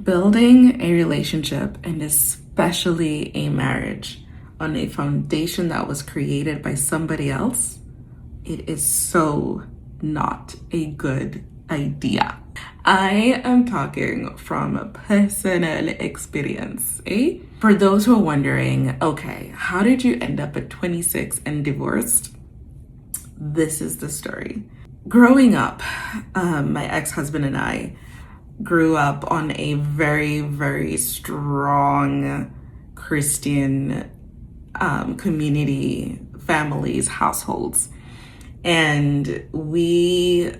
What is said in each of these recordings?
Building a relationship, and especially a marriage, on a foundation that was created by somebody else, it is so not a good idea. I am talking from personal experience, eh? For those who are wondering, okay, how did you end up at 26 and divorced? This is the story. Growing up, my ex-husband and I grew up on a very, very strong Christian community, families, households. And we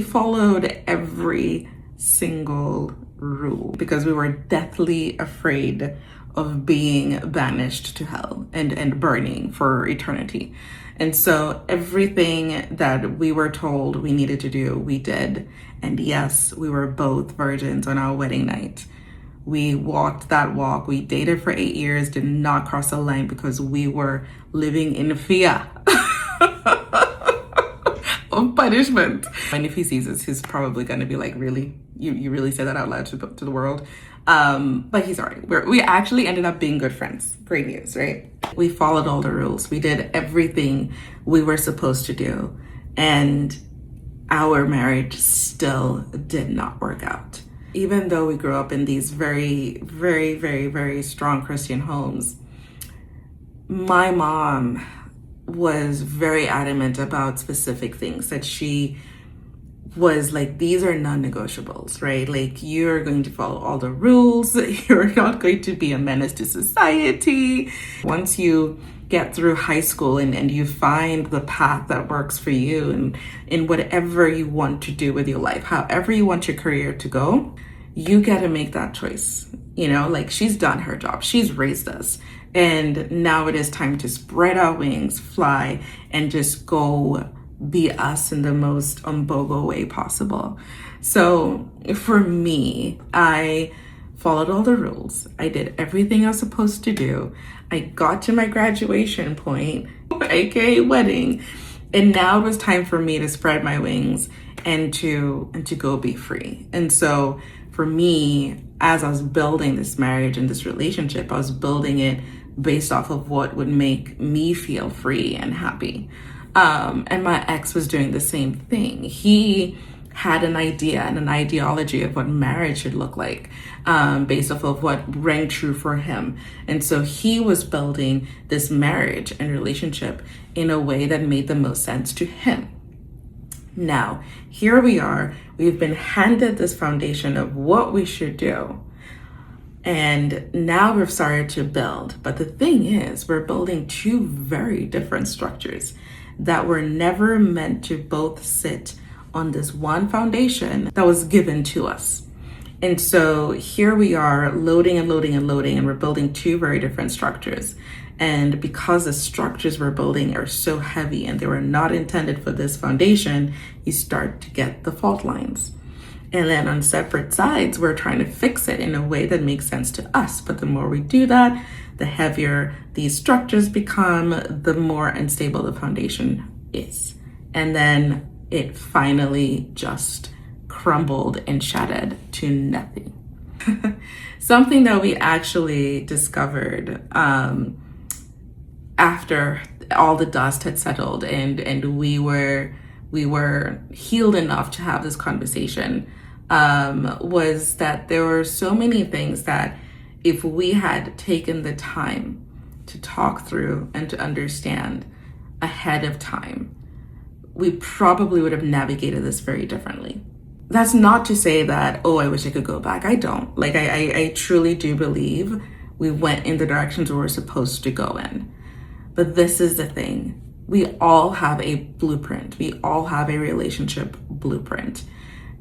followed every single rule because we were deathly afraid of being banished to hell and burning for eternity. And so everything that we were told we needed to do, we did. And yes, we were both virgins on our wedding night. We walked that walk. We dated for 8 years, did not cross the line because we were living in fear of punishment. And if he sees this, he's probably going to be like, really? You really said that out loud to the world? But he's all right. We actually ended up being good friends. Great news, right? We followed all the rules. We did everything we were supposed to do. And our marriage still did not work out. Even though we grew up in these very, very, very, very strong Christian homes, my mom was very adamant about specific things that she was like, these are non-negotiables, right? Like, you're going to follow all the rules. You're not going to be a menace to society. Once you get through high school and you find the path that works for you and in whatever you want to do with your life, however you want your career to go, you get to make that choice. You know, like, she's done her job. She's raised us. And now it is time to spread our wings, fly, and just go be us in the most umbogo way possible. So for me, I followed all the rules. I did everything I was supposed to do. I got to my graduation point, aka wedding, and now it was time for me to spread my wings and to go be free. And so for me, as I was building this marriage and this relationship, I was building it based off of what would make me feel free and happy. And my ex was doing the same thing. He had an idea and an ideology of what marriage should look like, based off of what rang true for him. And so he was building this marriage and relationship in a way that made the most sense to him. Now, here we are. We've been handed this foundation of what we should do. And now we've started to build. But the thing is, we're building two very different structures that were never meant to both sit on this one foundation that was given to us. And so here we are loading and loading and loading, and we're building two very different structures. And because the structures we're building are so heavy and they were not intended for this foundation, you start to get the fault lines. And then on separate sides, we're trying to fix it in a way that makes sense to us. But the more we do that, the heavier these structures become, the more unstable the foundation is. And then it finally just crumbled and shattered to nothing. Something that we actually discovered after all the dust had settled and we were healed enough to have this conversation, was that there were so many things that if we had taken the time to talk through and to understand ahead of time, we probably would have navigated this very differently. That's not to say that, oh, I wish I could go back. I don't. Like, I truly do believe we went in the directions we were supposed to go in. But this is the thing. We all have a blueprint. We all have a relationship blueprint.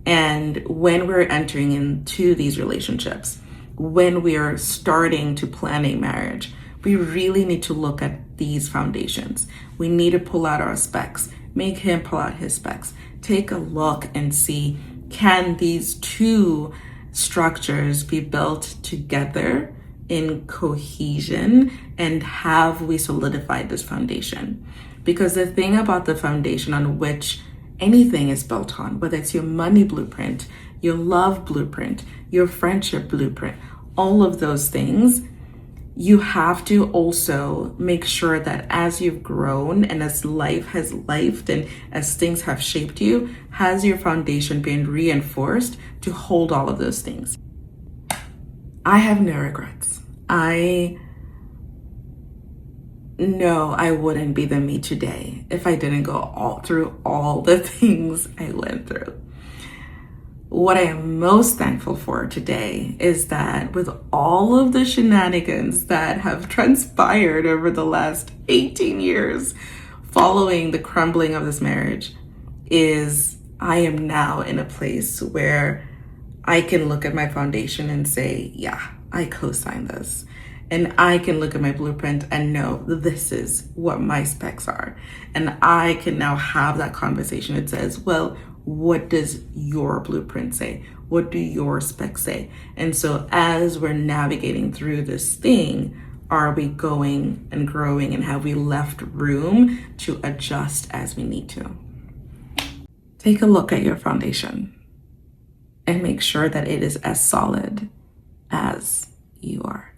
And when we're entering into these relationships, when we are starting to plan a marriage, we really need to look at these foundations. We need to pull out our specs, make him pull out his specs, take a look and see, can these two structures be built together in cohesion, and have we solidified this foundation? Because the thing about the foundation on which anything is built on, whether it's your money blueprint, your love blueprint, your friendship blueprint, all of those things, you have to also make sure that as you've grown and as life has lifed and as things have shaped you, has your foundation been reinforced to hold all of those things. I have no regrets. I know I wouldn't be the me today if I didn't go through all the things I went through. What I am most thankful for today is that with all of the shenanigans that have transpired over the last 18 years following the crumbling of this marriage, is I am now in a place where I can look at my foundation and say, yeah, I co-signed this. And I can look at my blueprint and know this is what my specs are. And I can now have that conversation. It says, well, what does your blueprint say? What do your specs say? And so as we're navigating through this thing, are we going and growing, and have we left room to adjust as we need to? Take a look at your foundation and make sure that it is as solid as you are.